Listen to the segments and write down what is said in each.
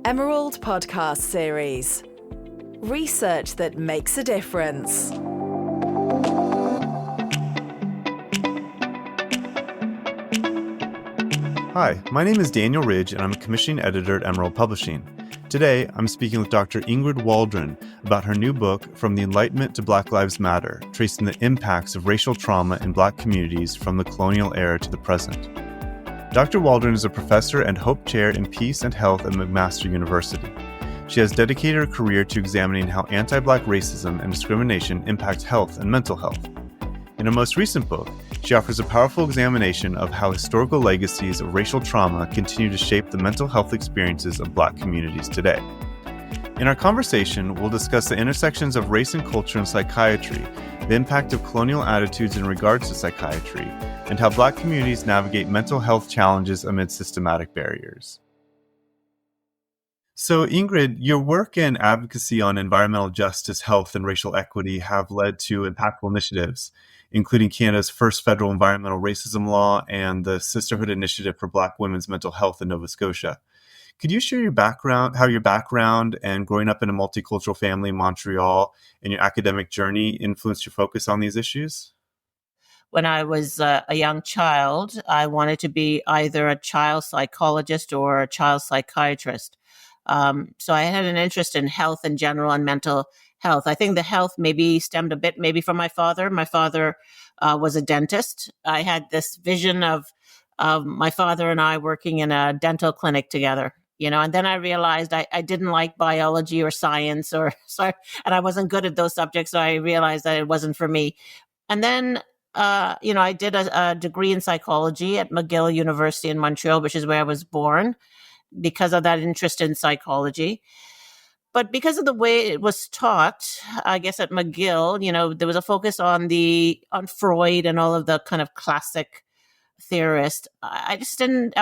Emerald Podcast Series. Research that makes a difference. Hi, my name is Daniel Ridge, and I'm a commissioning editor at Emerald Publishing. Today, I'm speaking with Dr. Ingrid Waldron about her new book, From the Enlightenment to Black Lives Matter, tracing the impacts of racial trauma in Black communities from the colonial era to the present. Dr. Waldron is a professor and Hope Chair in Peace and Health at McMaster University. She has dedicated her career to examining how anti-Black racism and discrimination impact health and mental health. In her most recent book, she offers a powerful examination of how historical legacies of racial trauma continue to shape the mental health experiences of Black communities today. In our conversation, we'll discuss the intersections of race and culture in psychiatry, the impact of colonial attitudes in regards to psychiatry, and how Black communities navigate mental health challenges amid systematic barriers. So, Ingrid, your work and advocacy on environmental justice, health, and racial equity have led to impactful initiatives, including Canada's first federal environmental racism law and the Sisterhood Initiative for Black Women's Mental Health in Nova Scotia. Could you share how your background and growing up in a multicultural family in Montreal and your academic journey influenced your focus on these issues? When I was a young child, I wanted to be either a child psychologist or a child psychiatrist. So I had an interest in health in general and mental health. I think the health maybe stemmed a bit maybe from my father. My father was a dentist. I had this vision of my father and I working in a dental clinic together. And then I realized I didn't like biology or science and I wasn't good at those subjects. So I realized that it wasn't for me. And then, I did a degree in psychology at McGill University in Montreal, which is where I was born, because of that interest in psychology. But because of the way it was taught, I guess at McGill, there was a focus on Freud and all of the kind of classic theorist. I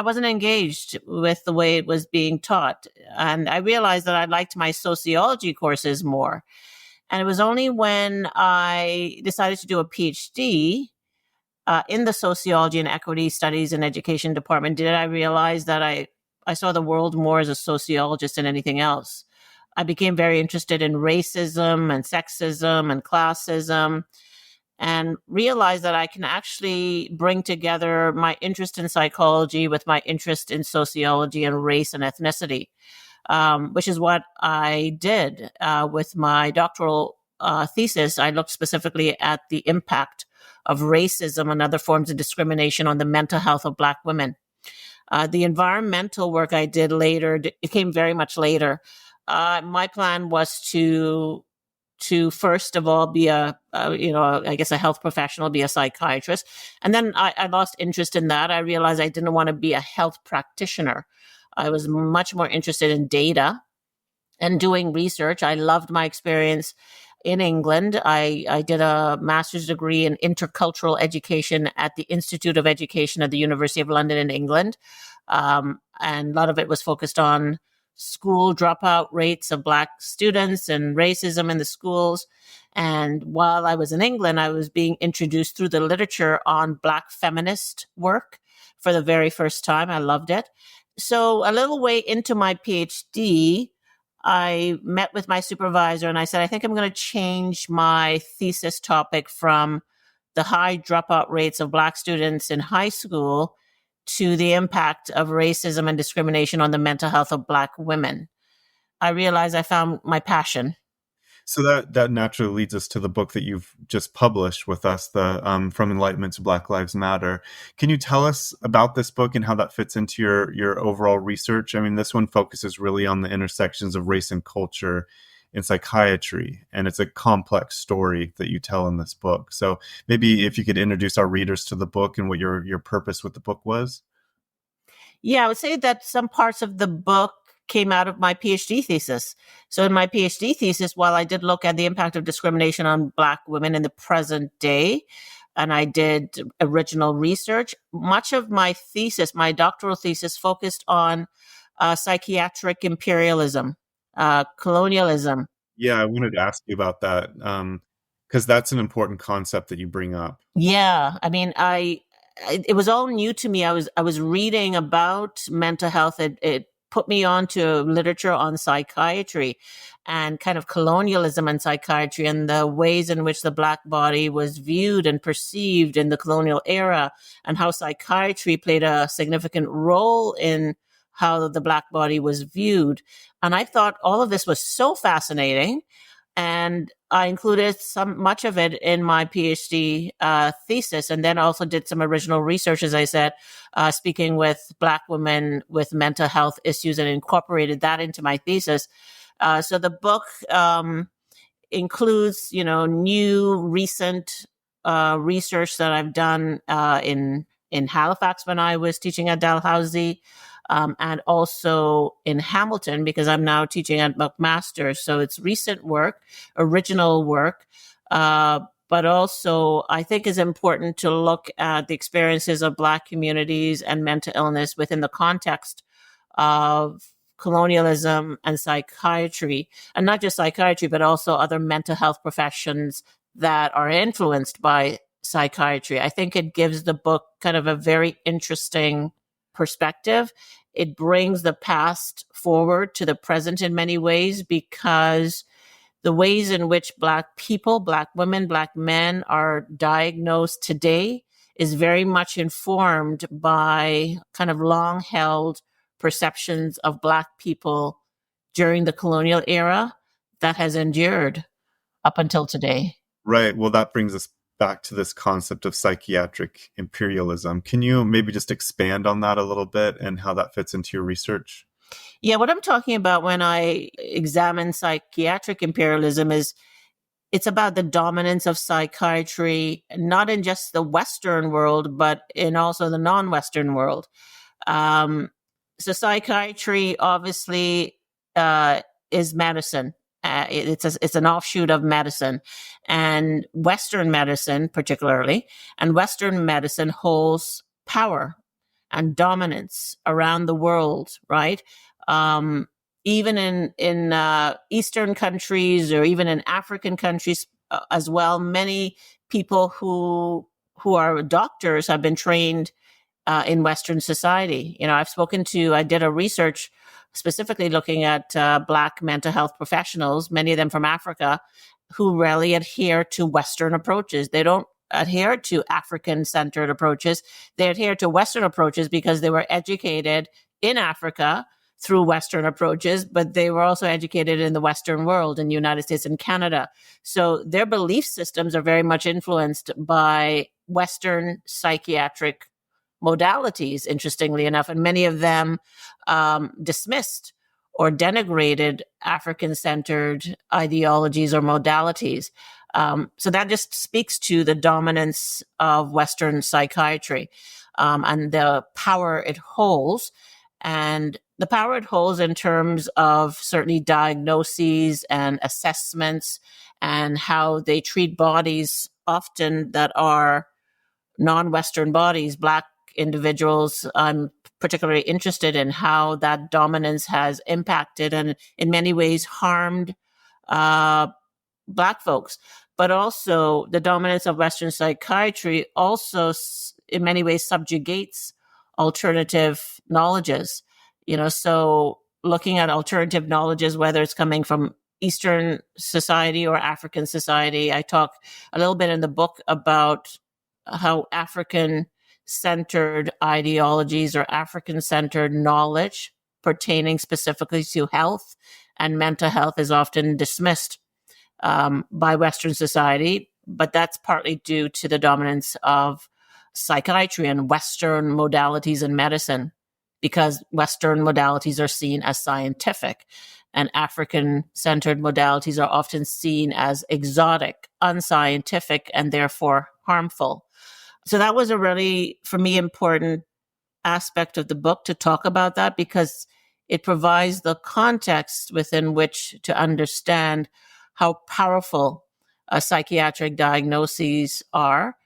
wasn't engaged with the way it was being taught. And I realized that I liked my sociology courses more. And it was only when I decided to do a PhD in the sociology and equity studies and education department did I realize that I saw the world more as a sociologist than anything else. I became very interested in racism and sexism and classism, and realized that I can actually bring together my interest in psychology with my interest in sociology and race and ethnicity, which is what I did with my doctoral thesis. I looked specifically at the impact of racism and other forms of discrimination on the mental health of Black women. The environmental work I did later, it came very much later. My plan was to first of all be a health professional, be a psychiatrist. And then I lost interest in that. I realized I didn't want to be a health practitioner. I was much more interested in data and doing research. I loved my experience in England. I did a master's degree in intercultural education at the Institute of Education at the University of London in England. And a lot of it was focused on school dropout rates of Black students and racism in the schools. And while I was in England, I was being introduced through the literature on Black feminist work for the very first time. I loved it. So a little way into my PhD, I met with my supervisor and I said, I think I'm going to change my thesis topic from the high dropout rates of Black students in high school to the impact of racism and discrimination on the mental health of Black women. I realized I found my passion. So that naturally leads us to the book that you've just published with us, the From Enlightenment to Black Lives Matter. Can you tell us about this book and how that fits into your overall research? I mean, this one focuses really on the intersections of race and culture in psychiatry, and it's a complex story that you tell in this book. So maybe if you could introduce our readers to the book and what your purpose with the book was. Yeah, I would say that some parts of the book came out of my PhD thesis. So in my PhD thesis, while I did look at the impact of discrimination on Black women in the present day, and I did original research, much of my thesis, my doctoral thesis, focused on psychiatric imperialism, colonialism. Yeah, I wanted to ask you about that because that's an important concept that you bring up. Yeah, I mean, it was all new to me. I was reading about mental health. It put me onto literature on psychiatry and kind of colonialism and psychiatry and the ways in which the Black body was viewed and perceived in the colonial era, and how psychiatry played a significant role in how the Black body was viewed. And I thought all of this was so fascinating. And I included much of it in my PhD thesis, and then also did some original research, as I said, speaking with Black women with mental health issues, and incorporated that into my thesis. So the book includes, new recent research that I've done in Halifax when I was teaching at Dalhousie. And also in Hamilton, because I'm now teaching at McMaster. So it's recent work, original work, but also I think is important to look at the experiences of Black communities and mental illness within the context of colonialism and psychiatry, and not just psychiatry, but also other mental health professions that are influenced by psychiatry. I think it gives the book kind of a very interesting perspective. It brings the past forward to the present in many ways, because the ways in which Black people, Black women, Black men are diagnosed today is very much informed by kind of long held perceptions of Black people during the colonial era that has endured up until today. Right. Well, that brings us back to this concept of psychiatric imperialism. Can you maybe just expand on that a little bit and how that fits into your research? Yeah, what I'm talking about when I examine psychiatric imperialism is it's about the dominance of psychiatry, not in just the Western world, but in also the non-Western world. So psychiatry obviously is medicine. It's an offshoot of medicine, and Western medicine particularly, and Western medicine holds power and dominance around the world, right? Even in Eastern countries, or even in African countries as well, many people who are doctors have been trained in Western society. I did a research specifically looking at Black mental health professionals, many of them from Africa, who rarely adhere to Western approaches. They don't adhere to African-centered approaches. They adhere to Western approaches because they were educated in Africa through Western approaches, but they were also educated in the Western world, in the United States and Canada. So their belief systems are very much influenced by Western psychiatric modalities, interestingly enough, and many of them dismissed or denigrated African-centered ideologies or modalities. So that just speaks to the dominance of Western psychiatry and the power it holds. And the power it holds in terms of certainly diagnoses and assessments, and how they treat bodies often that are non-Western bodies, Black individuals. I'm particularly interested in how that dominance has impacted and in many ways harmed Black folks. But also the dominance of Western psychiatry also in many ways subjugates alternative knowledges. So looking at alternative knowledges, whether it's coming from Eastern society or African society, I talk a little bit in the book about how African-centered ideologies or African-centered knowledge pertaining specifically to health and mental health is often dismissed by Western society, but that's partly due to the dominance of psychiatry and Western modalities in medicine, because Western modalities are seen as scientific, and African-centered modalities are often seen as exotic, unscientific, and therefore harmful. So that was a really, for me, important aspect of the book to talk about that, because it provides the context within which to understand how powerful psychiatric diagnoses are,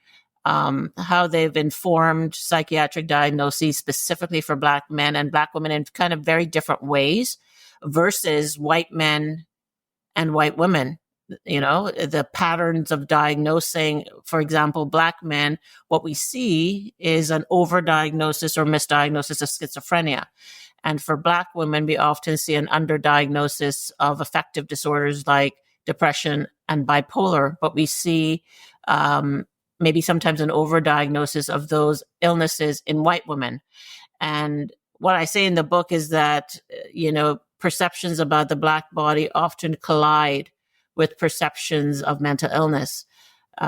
how they've informed psychiatric diagnoses specifically for Black men and Black women in kind of very different ways versus white men and white women. the patterns of diagnosing, for example, Black men, what we see is an overdiagnosis or misdiagnosis of schizophrenia. And for Black women, we often see an underdiagnosis of affective disorders like depression and bipolar, but we see maybe sometimes an overdiagnosis of those illnesses in white women. And what I say in the book is that, perceptions about the Black body often collide with perceptions of mental illness.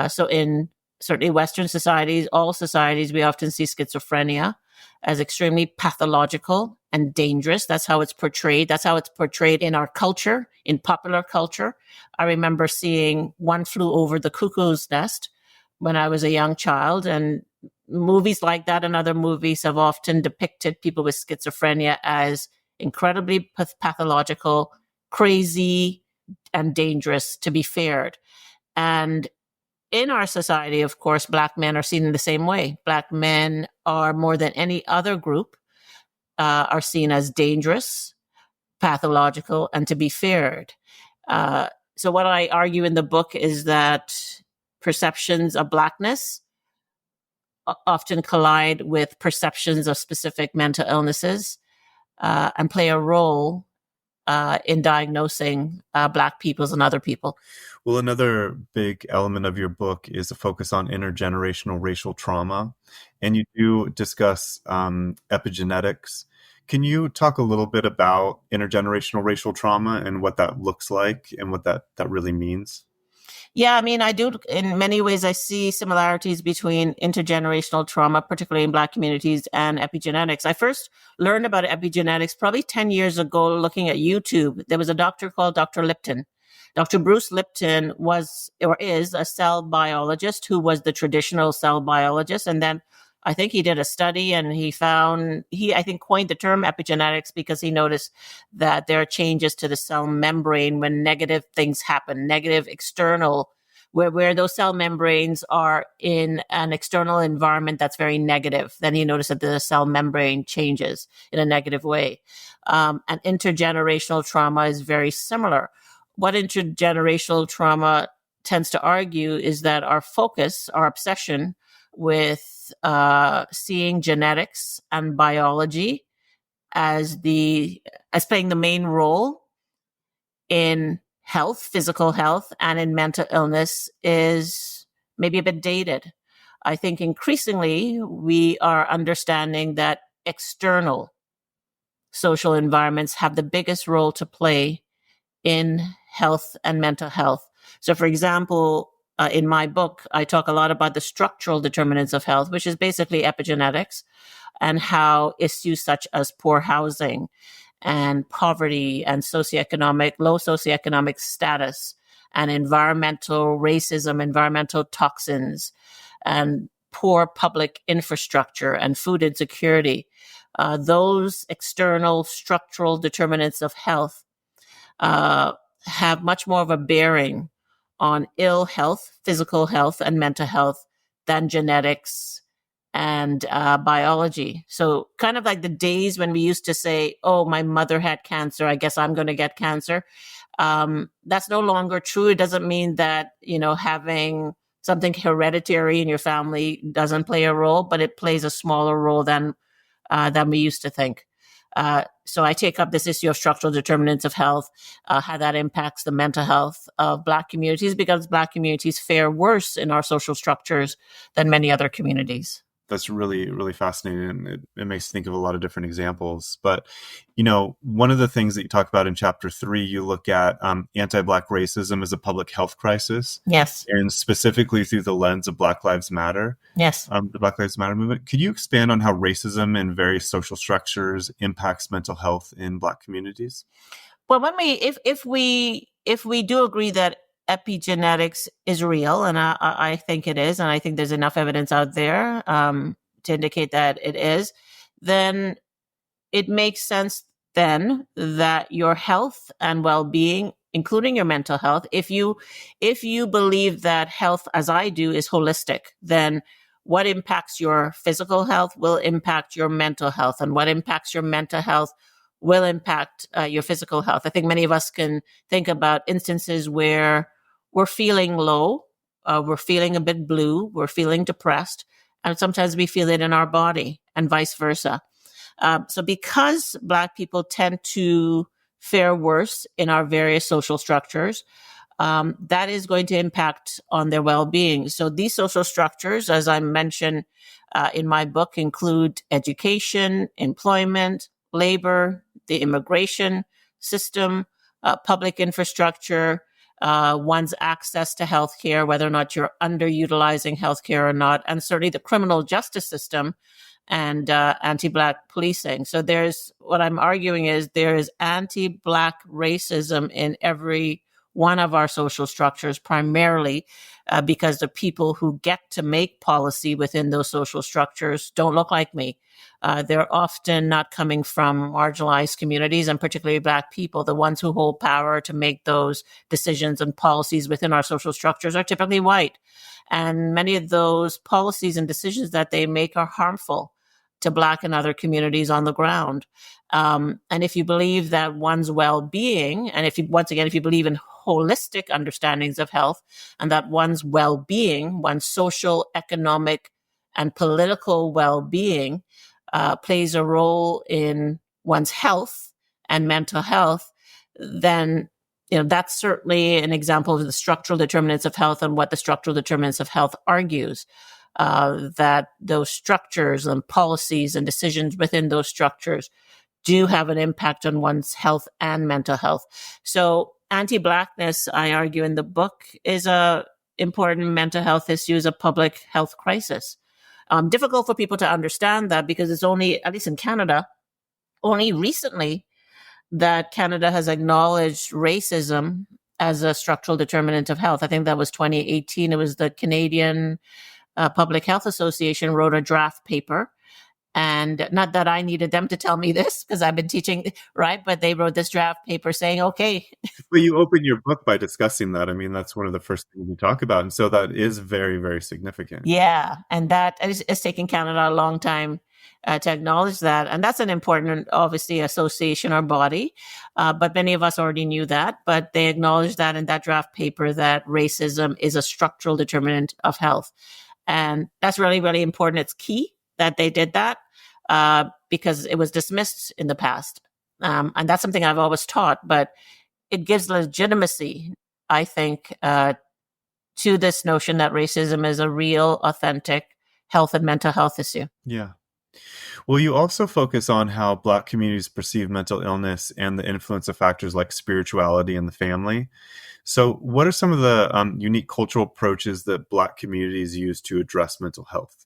So in certainly Western societies, all societies, we often see schizophrenia as extremely pathological and dangerous. That's how it's portrayed. That's how it's portrayed in our culture, in popular culture. I remember seeing One Flew Over the Cuckoo's Nest when I was a young child, and movies like that and other movies have often depicted people with schizophrenia as incredibly pathological, crazy, and dangerous to be feared. And in our society, of course, Black men are seen in the same way. Black men are, more than any other group, are seen as dangerous, pathological, and to be feared. So what I argue in the book is that perceptions of Blackness often collide with perceptions of specific mental illnesses and play a role in diagnosing Black peoples and other people. Well, another big element of your book is a focus on intergenerational racial trauma, and you do discuss epigenetics. Can you talk a little bit about intergenerational racial trauma and what that looks like and what that really means? Yeah, I mean, I do. In many ways, I see similarities between intergenerational trauma, particularly in Black communities, and epigenetics. I first learned about epigenetics probably 10 years ago looking at YouTube. There was a doctor called Dr. Lipton. Dr. Bruce Lipton was or is a cell biologist who was the traditional cell biologist. And then I think he did a study and I think coined the term epigenetics because he noticed that there are changes to the cell membrane when negative things happen, negative external, where those cell membranes are in an external environment that's very negative. Then he noticed that the cell membrane changes in a negative way. And intergenerational trauma is very similar. What intergenerational trauma tends to argue is that our focus, our obsession with seeing genetics and biology as playing the main role in health, physical health, and in mental illness is maybe a bit dated. I think increasingly we are understanding that external social environments have the biggest role to play in health and mental health. So, for example, in my book, I talk a lot about the structural determinants of health, which is basically epigenetics, and how issues such as poor housing and poverty and low socioeconomic status and environmental racism, environmental toxins, and poor public infrastructure and food insecurity, those external structural determinants of health have much more of a bearing on ill health, physical health, and mental health than genetics and biology. So kind of like the days when we used to say, oh, my mother had cancer, I guess I'm going to get cancer. That's no longer true. It doesn't mean that, having something hereditary in your family doesn't play a role, but it plays a smaller role than we used to think. So I take up this issue of structural determinants of health, how that impacts the mental health of Black communities, because Black communities fare worse in our social structures than many other communities. That's really, really fascinating. And it makes me think of a lot of different examples. But, one of the things that you talk about in chapter 3, you look at anti-Black racism as a public health crisis. Yes. And specifically through the lens of Black Lives Matter. Yes. The Black Lives Matter movement. Could you expand on how racism in various social structures impacts mental health in Black communities? Well, if we do agree that epigenetics is real, and I think it is, and I think there's enough evidence out there to indicate that it is, then it makes sense then that your health and well-being, including your mental health, if you believe that health, as I do, is holistic, then what impacts your physical health will impact your mental health, and what impacts your mental health will impact your physical health. I think many of us can think about instances where we're feeling low, we're feeling a bit blue, we're feeling depressed, and sometimes we feel it in our body and vice versa. So because Black people tend to fare worse in our various social structures, that is going to impact on their well-being. So these social structures, as I mentioned in my book, include education, employment, labor, the immigration system, public infrastructure, one's access to healthcare, whether or not you're underutilizing healthcare or not, and certainly the criminal justice system and anti-Black policing. So what I'm arguing is there is anti-Black racism in every one of our social structures, primarily because the people who get to make policy within those social structures don't look like me. They're often not coming from marginalized communities, and particularly Black people. The ones who hold power to make those decisions and policies within our social structures are typically white. And many of those policies and decisions that they make are harmful to Black and other communities on the ground. And if you believe that one's well-being, and if you believe in holistic understandings of health, and that one's well-being, one's social, economic, and political well-being plays a role in one's health and mental health, then that's certainly an example of the structural determinants of health and what the structural determinants of health argues. That those structures and policies and decisions within those structures do have an impact on one's health and mental health. So anti-Blackness, I argue in the book, is a important mental health issue, is a public health crisis. Difficult for people to understand that because it's only, at least in Canada, only recently that Canada has acknowledged racism as a structural determinant of health. I think that was 2018. It was the Canadian Public Health Association wrote a draft paper. And not that I needed them to tell me this because I've been teaching, right? But they wrote this draft paper saying, okay. Well, you open your book by discussing that. I mean, that's one of the first things you talk about. And so that is very, very significant. Yeah. And that is taking Canada a long time to acknowledge that. And that's an important, obviously, association or body. But many of us already knew that. But they acknowledged that in that draft paper that racism is a structural determinant of health. And that's really, really important. It's key that they did that because it was dismissed in the past. And that's something I've always taught, but it gives legitimacy, I think, to this notion that racism is a real, authentic health and mental health issue. Yeah. Well, you also focus on how Black communities perceive mental illness and the influence of factors like spirituality and the family. So what are some of the unique cultural approaches that Black communities use to address mental health?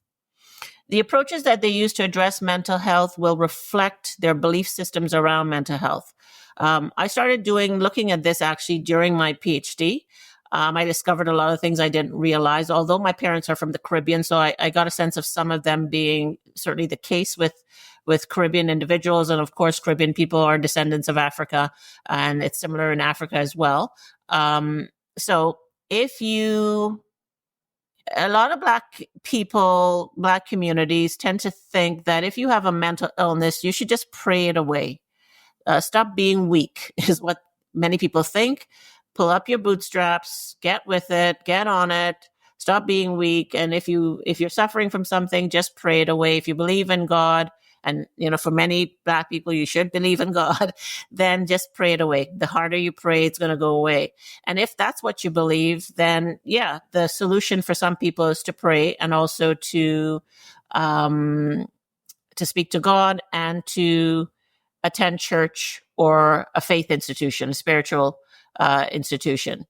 The approaches that they use to address mental health will reflect their belief systems around mental health. I started looking at this actually during my PhD. I discovered a lot of things I didn't realize, although my parents are from the Caribbean, so I got a sense of some of them being certainly the case with Caribbean individuals. And of course, Caribbean people are descendants of Africa, and it's similar in Africa as well. So a lot of Black people, Black communities tend to think that if you have a mental illness, you should just pray it away. Stop being weak is what many people think. Pull up your bootstraps, get with it, get on it, stop being weak. And if you're suffering from something, just pray it away. If you believe in God, and for many Black people, you should believe in God, then just pray it away. The harder you pray, it's going to go away. And if that's what you believe, then yeah, the solution for some people is to pray and also to speak to God and to attend church or a faith institution, a spiritual institution.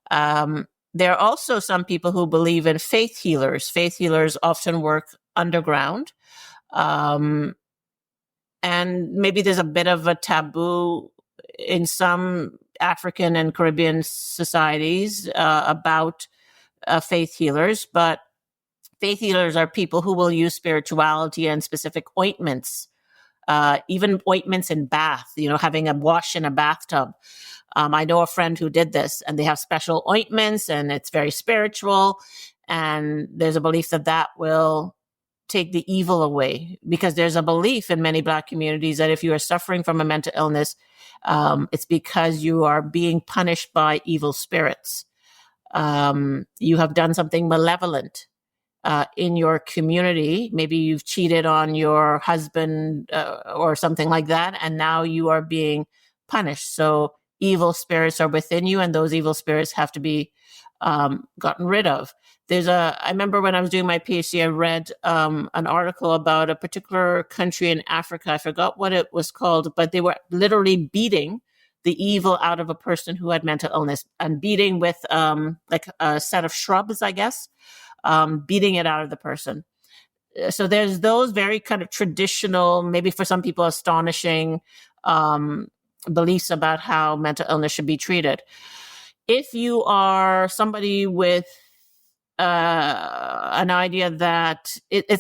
There are also some people who believe in faith healers. Faith healers often work underground. And maybe there's a bit of a taboo in some African and Caribbean societies about faith healers, but faith healers are people who will use spirituality and specific ointments, even ointments in bath, having a wash in a bathtub. I know a friend who did this, and they have special ointments, and it's very spiritual. And there's a belief that will take the evil away, because there's a belief in many Black communities that if you are suffering from a mental illness, it's because you are being punished by evil spirits. you have done something malevolent in your community. Maybe you've cheated on your husband or something like that, and now you are being punished. So evil spirits are within you, and those evil spirits have to be gotten rid of. I remember when I was doing my PhD, I read an article about a particular country in Africa. I forgot what it was called, but they were literally beating the evil out of a person who had mental illness, and beating with like a set of shrubs, I guess, beating it out of the person. So there's those very kind of traditional, maybe for some people astonishing beliefs about how mental illness should be treated. If you are somebody with an idea that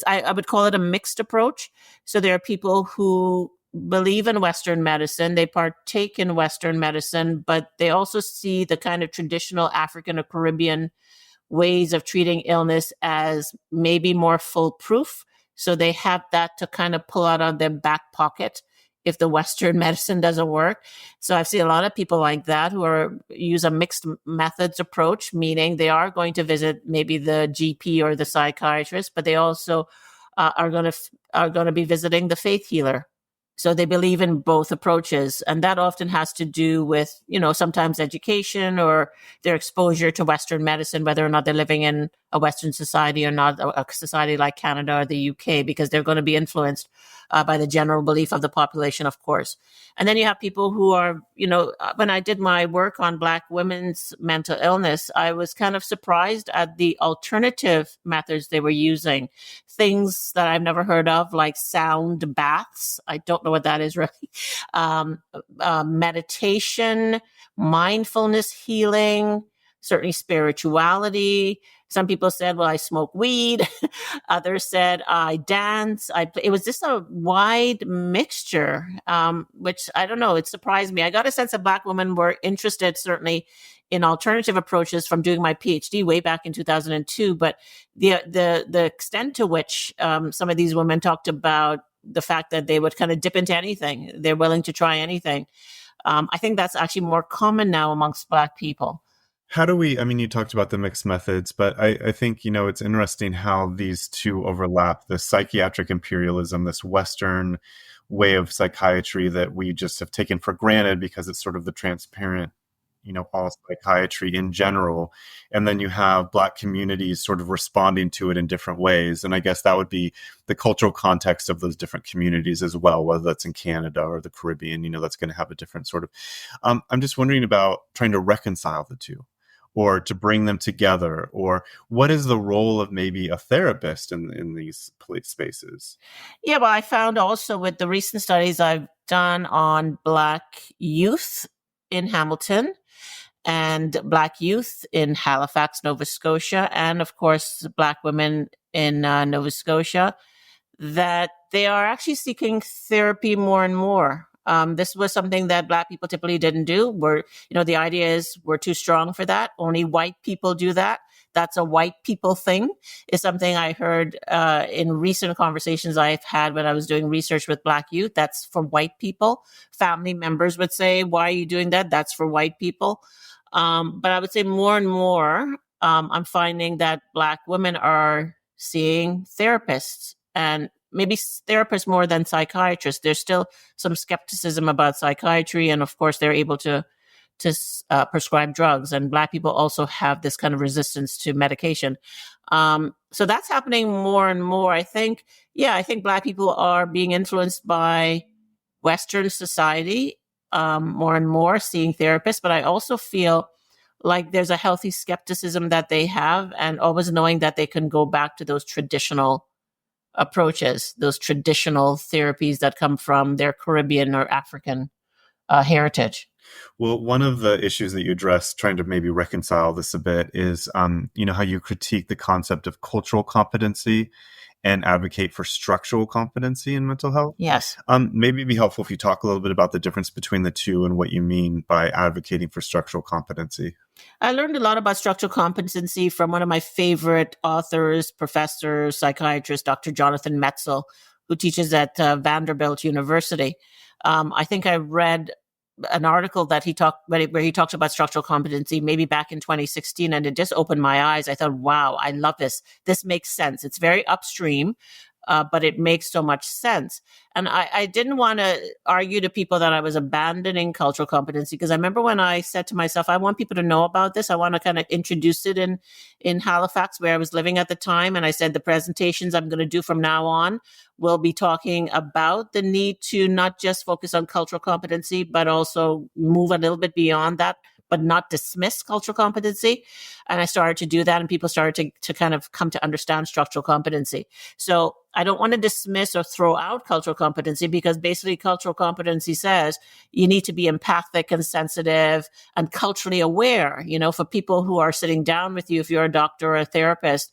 I would call it a mixed approach. So there are people who believe in Western medicine, they partake in Western medicine, but they also see the kind of traditional African or Caribbean ways of treating illness as maybe more foolproof. So they have that to kind of pull out of their back pocket if the Western medicine doesn't work. So I've seen a lot of people like that who use a mixed methods approach, meaning they are going to visit maybe the GP or the psychiatrist, but they also are going to be visiting the faith healer. So they believe in both approaches. And that often has to do with, sometimes education or their exposure to Western medicine, whether or not they're living in a Western society or not, a society like Canada or the UK, because they're going to be influenced by the general belief of the population, of course. And then you have people who are, when I did my work on Black women's mental illness, I was kind of surprised at the alternative methods they were using. Things that I've never heard of, like sound baths. I don't know what that is really. Meditation, mindfulness healing, certainly spirituality. Some people said, well, I smoke weed. Others said, I dance. It was just a wide mixture, which I don't know. It surprised me. I got a sense that Black women were interested, certainly, in alternative approaches from doing my PhD way back in 2002. But the extent to which some of these women talked about the fact that they would kind of dip into anything, they're willing to try anything. I think that's actually more common now amongst Black people. You talked about the mixed methods, but I think, it's interesting how these two overlap, the psychiatric imperialism, this Western way of psychiatry that we just have taken for granted because it's sort of the transparent, all psychiatry in general. And then you have Black communities sort of responding to it in different ways. And I guess that would be the cultural context of those different communities as well, whether that's in Canada or the Caribbean, that's going to have a different sort of, I'm just wondering about trying to reconcile the two, or to bring them together, or what is the role of maybe a therapist in these spaces? Yeah, well, I found also with the recent studies I've done on Black youth in Hamilton and Black youth in Halifax, Nova Scotia, and of course, Black women in Nova Scotia, that they are actually seeking therapy more and more. This was something that Black people typically didn't do. The idea is we're too strong for that. Only white people do that. That's a white people thing, is something I heard in recent conversations I've had when I was doing research with Black youth. That's for white people. Family members would say, why are you doing that? That's for white people. But I would say more and more, I'm finding that Black women are seeing therapists, and maybe therapists more than psychiatrists. There's still some skepticism about psychiatry. And of course, they're able to prescribe drugs. And Black people also have this kind of resistance to medication. So that's happening more and more. I think Black people are being influenced by Western society more and more, seeing therapists. But I also feel like there's a healthy skepticism that they have, and always knowing that they can go back to those traditional approaches, those traditional therapies that come from their Caribbean or African heritage. Well, one of the issues that you address, trying to maybe reconcile this a bit, is how you critique the concept of cultural competency and advocate for structural competency in mental health. Yes. Maybe it'd be helpful if you talk a little bit about the difference between the two and what you mean by advocating for structural competency. I learned a lot about structural competency from one of my favorite authors, professor, psychiatrist, Dr. Jonathan Metzl, who teaches at Vanderbilt University. I think I read an article that where he talks about structural competency, maybe back in 2016, and it just opened my eyes. I thought, wow, I love this. This makes sense. It's very upstream, but it makes so much sense. And I didn't want to argue to people that I was abandoning cultural competency, because I remember when I said to myself, I want people to know about this. I want to kind of introduce it in Halifax, where I was living at the time. And I said, the presentations I'm going to do from now on will be talking about the need to not just focus on cultural competency, but also move a little bit beyond that, but not dismiss cultural competency. And I started to do that, and people started to kind of come to understand structural competency. So I don't want to dismiss or throw out cultural competency, because basically cultural competency says you need to be empathic and sensitive and culturally aware, for people who are sitting down with you, if you're a doctor or a therapist,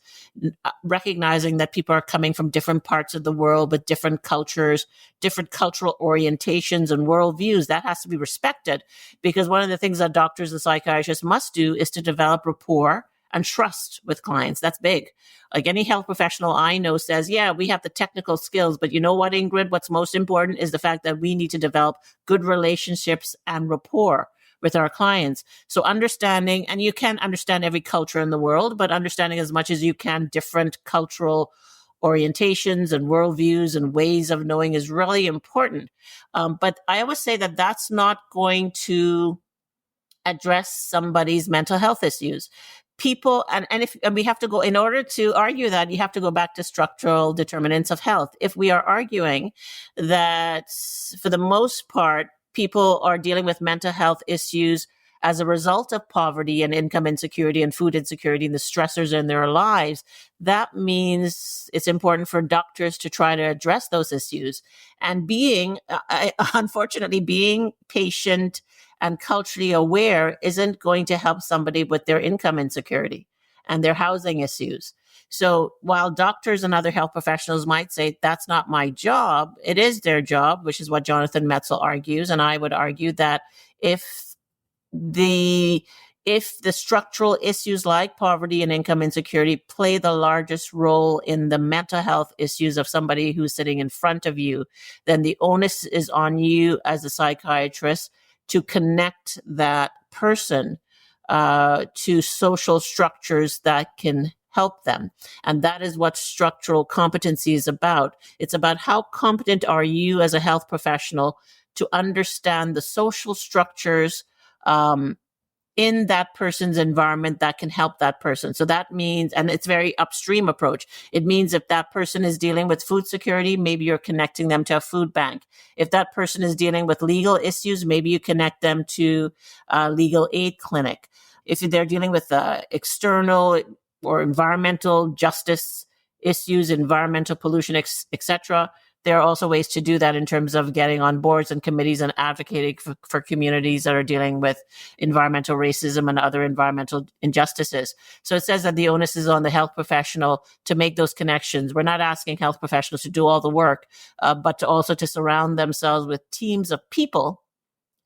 recognizing that people are coming from different parts of the world with different cultures, different cultural orientations and worldviews. That has to be respected, because one of the things that doctors and psychiatrists must do is to develop rapport and trust with clients. That's big. Like any health professional I know says, yeah, we have the technical skills, but you know what, Ingrid? What's most important is the fact that we need to develop good relationships and rapport with our clients. So understanding, and you can't understand every culture in the world, but understanding as much as you can different cultural orientations and worldviews and ways of knowing is really important. But I always say that that's not going to address somebody's mental health issues. People, and we have to go, in order to argue that, you have to go back to structural determinants of health. If we are arguing that for the most part, people are dealing with mental health issues as a result of poverty and income insecurity and food insecurity and the stressors in their lives, that means it's important for doctors to try to address those issues. And unfortunately, being patient and culturally aware isn't going to help somebody with their income insecurity and their housing issues. So while doctors and other health professionals might say, that's not my job, it is their job, which is what Jonathan Metzl argues. And I would argue that if the structural issues like poverty and income insecurity play the largest role in the mental health issues of somebody who's sitting in front of you, then the onus is on you as a psychiatrist to connect that person to social structures that can help them. And that is what structural competency is about. It's about how competent are you as a health professional to understand the social structures in that person's environment that can help that person. So that means, and it's very upstream approach. It means if that person is dealing with food security, maybe you're connecting them to a food bank. If that person is dealing with legal issues, maybe you connect them to a legal aid clinic. If they're dealing with external or environmental justice issues, environmental pollution, etc., there are also ways to do that in terms of getting on boards and committees and advocating for communities that are dealing with environmental racism and other environmental injustices. So it says that the onus is on the health professional to make those connections. We're not asking health professionals to do all the work, but to surround themselves with teams of people,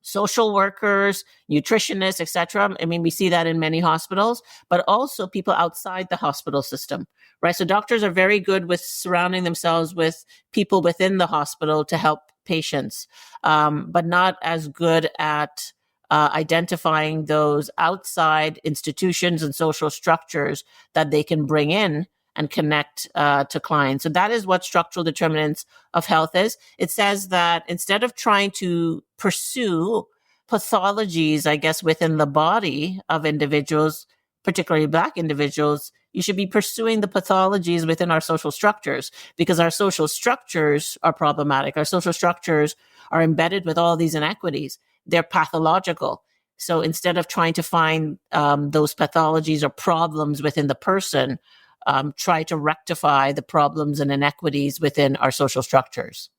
social workers, nutritionists, etc. I mean, we see that in many hospitals, but also people outside the hospital system, right? So doctors are very good with surrounding themselves with people within the hospital to help patients, but not as good at identifying those outside institutions and social structures that they can bring in and connect to clients. So that is what structural determinants of health is. It says that instead of trying to pursue pathologies, I guess, within the body of individuals, particularly Black individuals, you should be pursuing the pathologies within our social structures, because our social structures are problematic. Our social structures are embedded with all these inequities. They're pathological. So instead of trying to find those pathologies or problems within the person, try to rectify the problems and inequities within our social structures.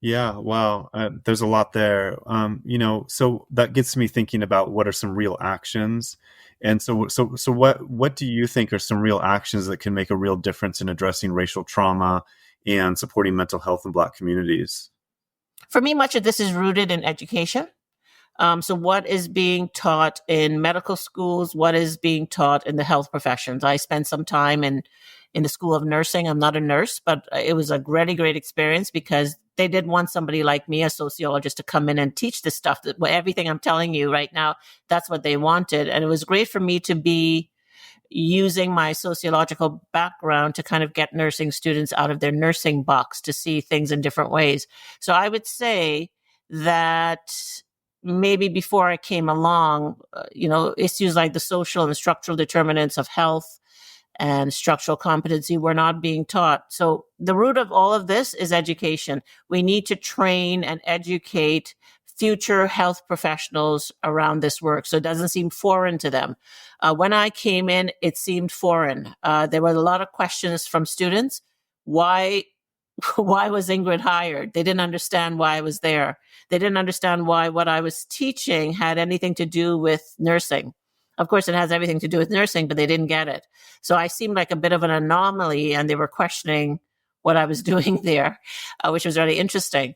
Yeah, wow. There's a lot there. So that gets me thinking about what are some real actions. And so what do you think are some real actions that can make a real difference in addressing racial trauma and supporting mental health in Black communities? For me, much of this is rooted in education. So what is being taught in medical schools? What is being taught in the health professions? I spent some time in the School of Nursing. I'm not a nurse, but it was a really great experience because they did want somebody like me, a sociologist, to come in and teach this stuff. Everything I'm telling you right now, that's what they wanted. And it was great for me to be using my sociological background to kind of get nursing students out of their nursing box to see things in different ways. So I would say that maybe before I came along, issues like the social and structural determinants of health and structural competency were not being taught. So the root of all of this is education. We need to train and educate future health professionals around this work, so it doesn't seem foreign to them. When I came in, it seemed foreign. There were a lot of questions from students. Why was Ingrid hired? They didn't understand why I was there. They didn't understand why what I was teaching had anything to do with nursing. Of course, it has everything to do with nursing, but they didn't get it. So I seemed like a bit of an anomaly, and they were questioning what I was doing there, which was really interesting.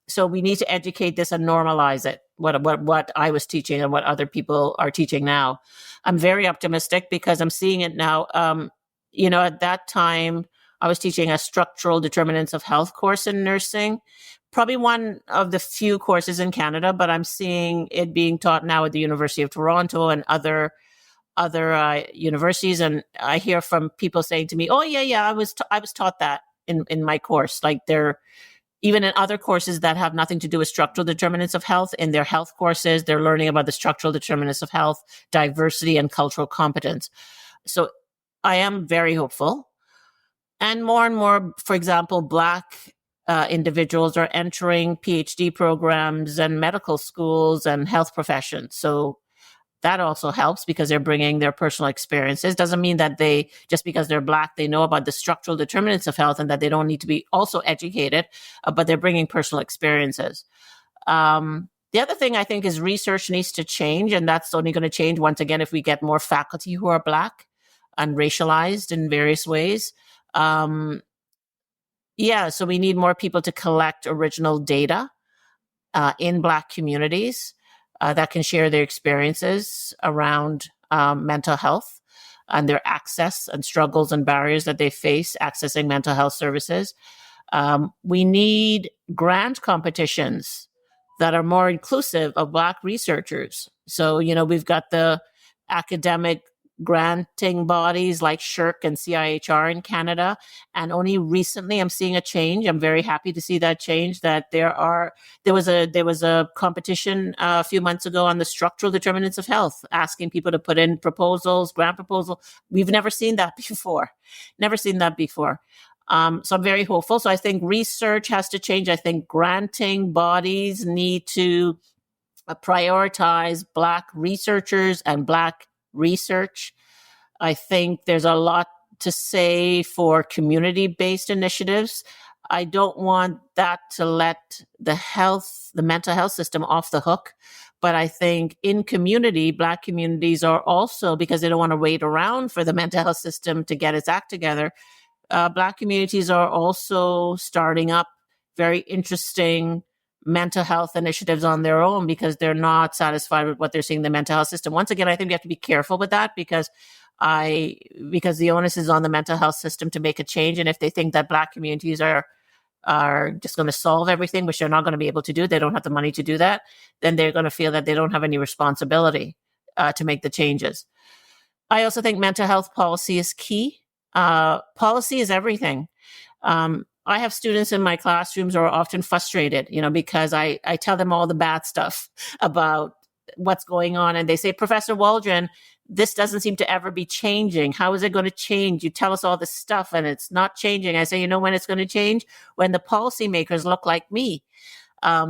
So we need to educate this and normalize it, what I was teaching and what other people are teaching now. I'm very optimistic because I'm seeing it now. At that time, I was teaching a structural determinants of health course in nursing, probably one of the few courses in Canada, but I'm seeing it being taught now at the University of Toronto and other universities. And I hear from people saying to me, "Oh yeah, I was taught that in my course." Like they're even in other courses that have nothing to do with structural determinants of health. In their health courses, they're learning about the structural determinants of health, diversity, and cultural competence. So I am very hopeful. And more, for example, Black individuals are entering PhD programs and medical schools and health professions. So that also helps because they're bringing their personal experiences. Doesn't mean that just because they're Black, they know about the structural determinants of health and that they don't need to be also educated, but they're bringing personal experiences. The other thing I think is research needs to change, and that's only going to change once again if we get more faculty who are Black and racialized in various ways. So we need more people to collect original data in Black communities that can share their experiences around mental health and their access and struggles and barriers that they face accessing mental health services. We need grant competitions that are more inclusive of Black researchers. So, we've got the academic granting bodies like SSHRC and CIHR in Canada. And only recently I'm seeing a change. I'm very happy to see that change, that there was a competition a few months ago on the structural determinants of health, asking people to put in grant proposal. We've never seen that before. So I'm very hopeful. So I think research has to change. I think granting bodies need to prioritize Black researchers and Black research. I think there's a lot to say for community-based initiatives. I don't want that to let the mental health system off the hook. But I think in community, Black communities are also, because they don't want to wait around for the mental health system to get its act together, Black communities are also starting up very interesting mental health initiatives on their own because they're not satisfied with what they're seeing in the mental health system. Once again, I think we have to be careful with that because the onus is on the mental health system to make a change. And if they think that Black communities are just going to solve everything, which they're not going to be able to do, they don't have the money to do that, then they're going to feel that they don't have any responsibility to make the changes. I also think mental health policy is key. Policy is everything. I have students in my classrooms who are often frustrated, because I tell them all the bad stuff about what's going on. And they say, "Professor Waldron, this doesn't seem to ever be changing. How is it going to change? You tell us all this stuff and it's not changing." I say, when it's going to change? When the policymakers look like me,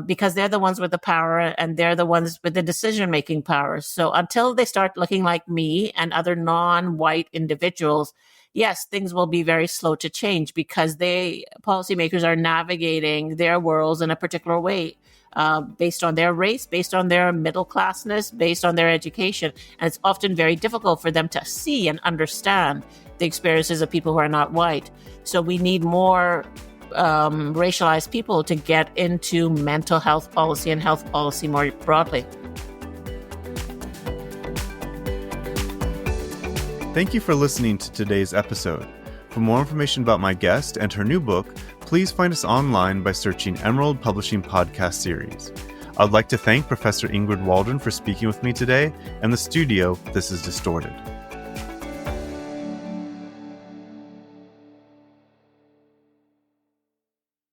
because they're the ones with the power and they're the ones with the decision-making power. So until they start looking like me and other non-white individuals, yes, things will be very slow to change because policymakers are navigating their worlds in a particular way, based on their race, based on their middle classness, based on their education. And it's often very difficult for them to see and understand the experiences of people who are not white. So we need more racialized people to get into mental health policy and health policy more broadly. Thank you for listening to today's episode. For more information about my guest and her new book, please find us online by searching Emerald Publishing Podcast Series. I'd like to thank Professor Ingrid Waldron for speaking with me today, and the studio, This is Distorted.